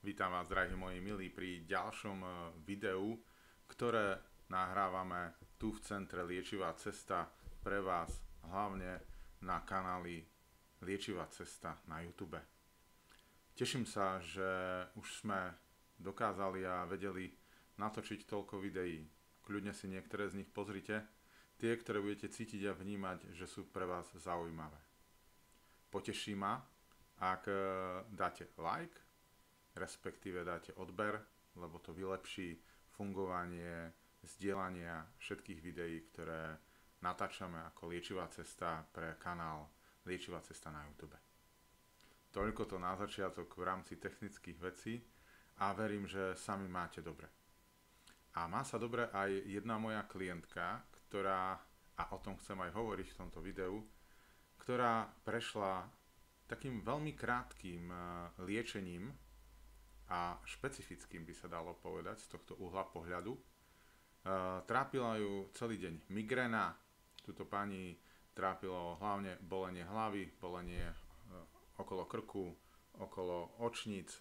Vítam vás, drahí moji milí, pri ďalšom videu, ktoré nahrávame tu v centre Liečivá cesta pre vás, hlavne na kanáli Liečivá cesta na YouTube. Teším sa, že už sme dokázali a vedeli natočiť toľko videí. Kľudne si niektoré z nich pozrite, tie, ktoré budete cítiť a vnímať, že sú pre vás zaujímavé. Poteší ma, ak dáte like, respektíve dáte odber, lebo to vylepší fungovanie zdieľania všetkých videí, ktoré natáčame ako Liečivá cesta pre kanál Liečivá cesta na YouTube. Toľko to na začiatok v rámci technických vecí a verím, že sami máte dobre. A má sa dobre aj jedna moja klientka, ktorá, a o tom chcem aj hovoriť v tomto videu, ktorá prešla takým veľmi krátkým liečením a špecifickým by sa dalo povedať z tohto uhla pohľadu. Trápila ju celý deň migréna, túto pani trápilo hlavne bolenie hlavy, bolenie okolo krku, okolo očníc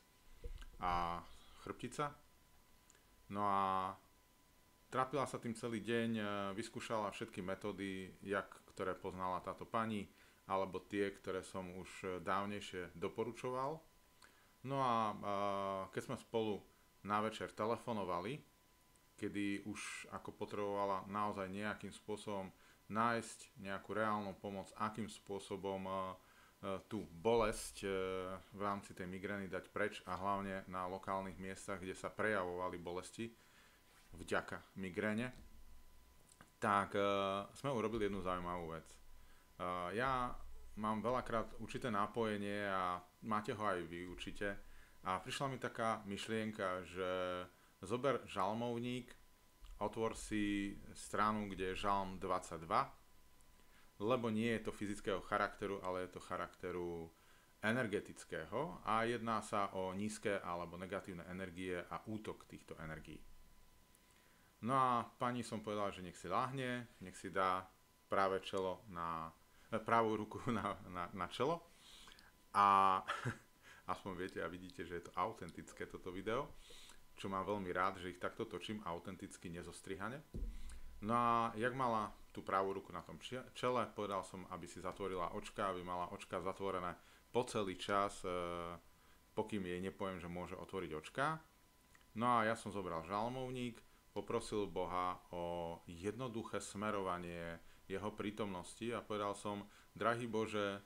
a chrbtica. No a trápila sa tým celý deň, vyskúšala všetky metódy, ktoré poznala táto pani, alebo tie, ktoré som už dávnejšie doporučoval. No a keď sme spolu na večer telefonovali, kedy už ako potrebovala naozaj nejakým spôsobom nájsť nejakú reálnu pomoc, akým spôsobom tú bolesť v rámci tej migrény dať preč a hlavne na lokálnych miestach, kde sa prejavovali bolesti vďaka migréne, tak sme urobili jednu zaujímavú vec. Ja mám veľakrát určité nápojenie a máte ho aj vy určite. A prišla mi taká myšlienka, že zober žalmovník, otvor si stranu, kde je žalm 22, lebo nie je to fyzického charakteru, ale je to charakteru energetického a jedná sa o nízke alebo negatívne energie a útok týchto energií. No a pani som povedal, že nech si ľahne, nech si dá pravú ruku na čelo a aspoň viete a vidíte, že je to autentické toto video, čo mám veľmi rád, že ich takto točím autenticky, nezostrihane. No a jak mala tú pravú ruku na tom čele, povedal som, aby si zatvorila očka, aby mala očka zatvorené po celý čas, pokým jej nepoviem, že môže otvoriť očka. No a ja som zobral žalmovník, poprosil Boha o jednoduché smerovanie jeho prítomnosti a povedal som, drahý Bože,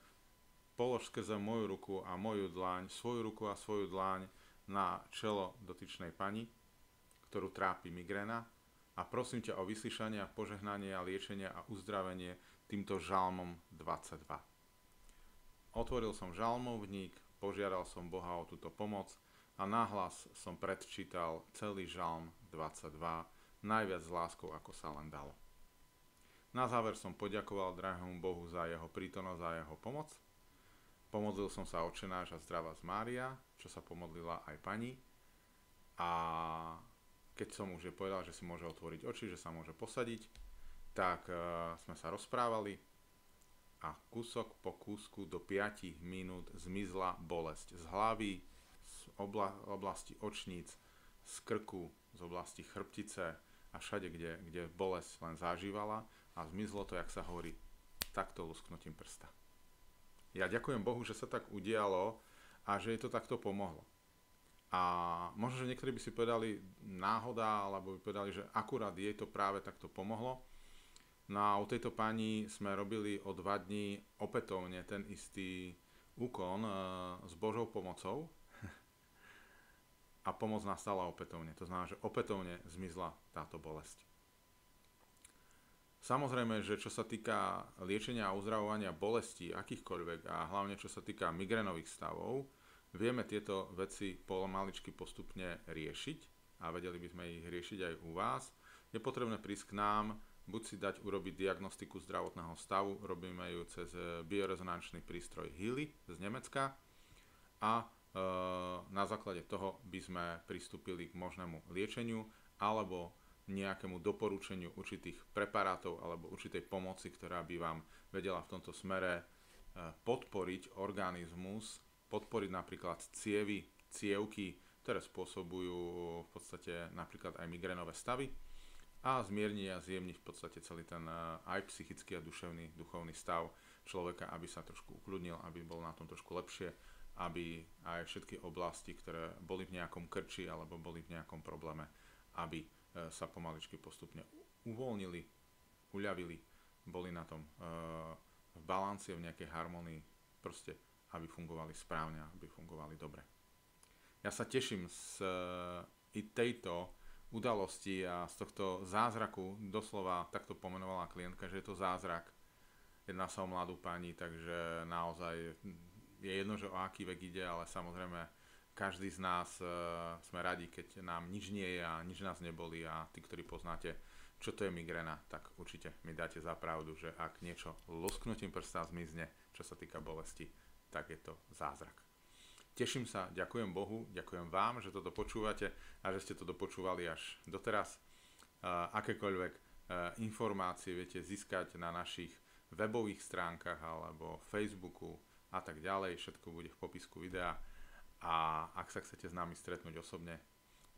polož skrze moju ruku a moju dlaň, svoju ruku a svoju dlaň na čelo dotyčnej pani, ktorú trápi migréna a prosím ťa o vyslyšanie a požehnanie a liečenie a uzdravenie týmto žalmom 22. Otvoril som žalmovník, požiadal som Boha o túto pomoc a nahlas som predčítal celý žalm 22, najviac s láskou, ako sa len dalo. Na záver som poďakoval drahému Bohu za jeho prítomnosť a jeho pomoc. Pomodlil som sa Otčenáš a zdravá Mária, čo sa pomodlila aj pani. A keď som už jej povedal, že si môže otvoriť oči, že sa môže posadiť, tak sme sa rozprávali a kúsok po kúsku do 5 minút zmizla bolesť z hlavy, z oblasti očníc, z krku, z oblasti chrbtice a všade, kde bolesť len zažívala a zmizlo to, jak sa hovorí, takto lusknutím prsta. Ja ďakujem Bohu, že sa tak udialo a že jej to takto pomohlo. A možno, že niektorí by si povedali náhoda, alebo by povedali, že akurát jej to práve takto pomohlo. No a u tejto pani sme robili o 2 dní opätovne ten istý úkon s Božou pomocou a pomoc nastala opätovne. To znamená, že opätovne zmizla táto bolesť. Samozrejme, že čo sa týka liečenia a uzdravovania bolestí akýchkoľvek a hlavne čo sa týka migrénových stavov, vieme tieto veci pomaličky postupne riešiť a vedeli by sme ich riešiť aj u vás. Je potrebné prísť k nám, buď si dať urobiť diagnostiku zdravotného stavu, robíme ju cez biorezonančný prístroj Healy z Nemecka a na základe toho by sme pristúpili k možnému liečeniu alebo nejakému doporučeniu určitých preparátov alebo určitej pomoci, ktorá by vám vedela v tomto smere podporiť organizmus, podporiť napríklad cievy, cievky, ktoré spôsobujú v podstate napríklad aj migrénové stavy a zmierniť a zjemniť v podstate celý ten aj psychický a duchovný stav človeka, aby sa trošku ukludnil, aby bol na tom trošku lepšie, aby aj všetky oblasti, ktoré boli v nejakom krči alebo boli v nejakom probléme, aby sa pomaličky postupne uvoľnili, uľavili, boli na tom v balanci, v nejakej harmonii, proste aby fungovali správne, aby fungovali dobre. Ja sa teším z i tejto udalosti a z tohto zázraku, doslova takto pomenovala klientka, že je to zázrak. Jedná sa o mladú pani, takže naozaj je jedno, že o aký vek ide, ale samozrejme každý z nás sme radi, keď nám nič nie je a nič nás neboli a tí, ktorí poznáte, čo to je migréna, tak určite mi dáte za pravdu, že ak niečo lusknutím prsta zmizne, čo sa týka bolesti, tak je to zázrak. Teším sa, ďakujem Bohu, ďakujem vám, že toto počúvate a že ste to dopočúvali až doteraz. Akékoľvek informácie viete získať na našich webových stránkach alebo Facebooku a tak ďalej. Všetko bude v popisku videa. A ak sa chcete s nami stretnúť osobne,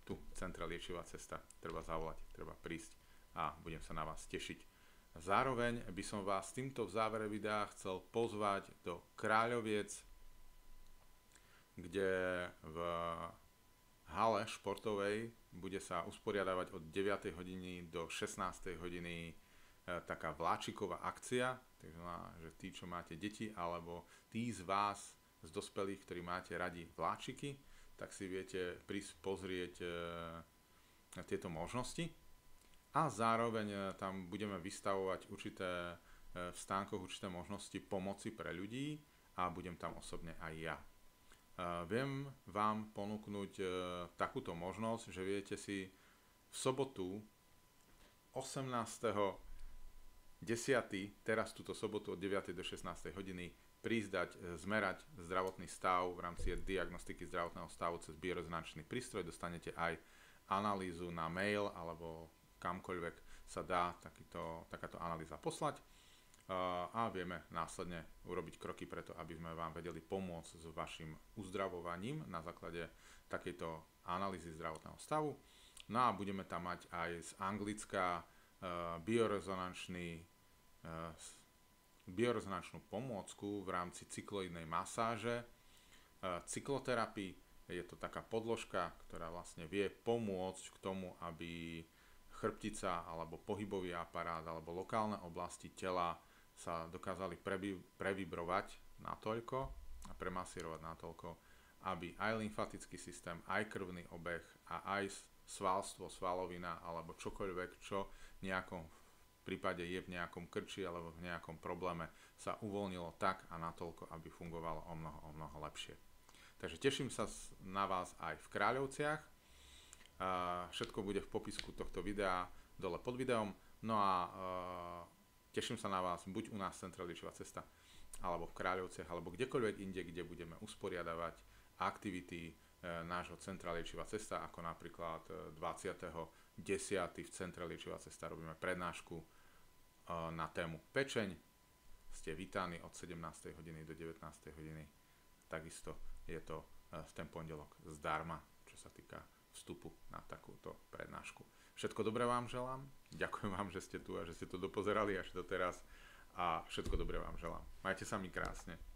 tu v Centre Liečivá cesta, treba zavolať, treba prísť a budem sa na vás tešiť. Zároveň by som vás týmto v závere videa chcel pozvať do Kráľoviec, kde v hale športovej bude sa usporiadavať od 9. hodiny do 16. hodiny taká vláčiková akcia, takže že tí, čo máte deti, alebo tí z vás, z dospelých, ktorí máte radi vláčiky, tak si viete prísť pozrieť tieto možnosti. A zároveň tam budeme vystavovať určité v stánkoch určité možnosti pomoci pre ľudí a budem tam osobne aj ja. Viem vám ponúknuť takúto možnosť, že viete si v sobotu 18.10. teraz túto sobotu od 9. do 16. hodiny prísť zmerať zdravotný stav v rámci diagnostiky zdravotného stavu cez biorezonančný prístroj. Dostanete aj analýzu na mail alebo kamkoľvek sa dá takáto analýza poslať. A vieme následne urobiť kroky preto, aby sme vám vedeli pomôcť s vašim uzdravovaním na základe takejto analýzy zdravotného stavu. No a budeme tam mať aj z Anglicka biorezonančnú pomôcku v rámci cykloidnej masáže. Cykloterapii je to taká podložka, ktorá vlastne vie pomôcť k tomu, aby chrbtica alebo pohybový aparát alebo lokálne oblasti tela sa dokázali previbrovať natoľko a premasírovať natoľko, aby aj lymfatický systém, aj krvný obeh a aj svalstvo, svalovina alebo čokoľvek, čo v nejakom prípade je v nejakom krči alebo v nejakom probléme, sa uvoľnilo tak a natoľko, aby fungovalo o mnoho lepšie. Takže teším sa na vás aj v Kráľovciach. Všetko bude v popisku tohto videa dole pod videom. No a teším sa na vás buď u nás v Centre Liečivá cesta, alebo v Kráľovciach, alebo kdekoľvek inde, kde budeme usporiadavať aktivity nášho Centra Liečivá cesta, ako napríklad 20.10. v Centre Liečivá cesta robíme prednášku na tému pečeň. Ste vítaní od 17. hodiny do 19. hodiny. Takisto je to v ten pondelok zdarma, čo sa týka vstupu na takúto prednášku. Všetko dobré vám želám, ďakujem vám, že ste tu a že ste to dopozerali až doteraz a všetko dobré vám želám. Majte sa mi krásne.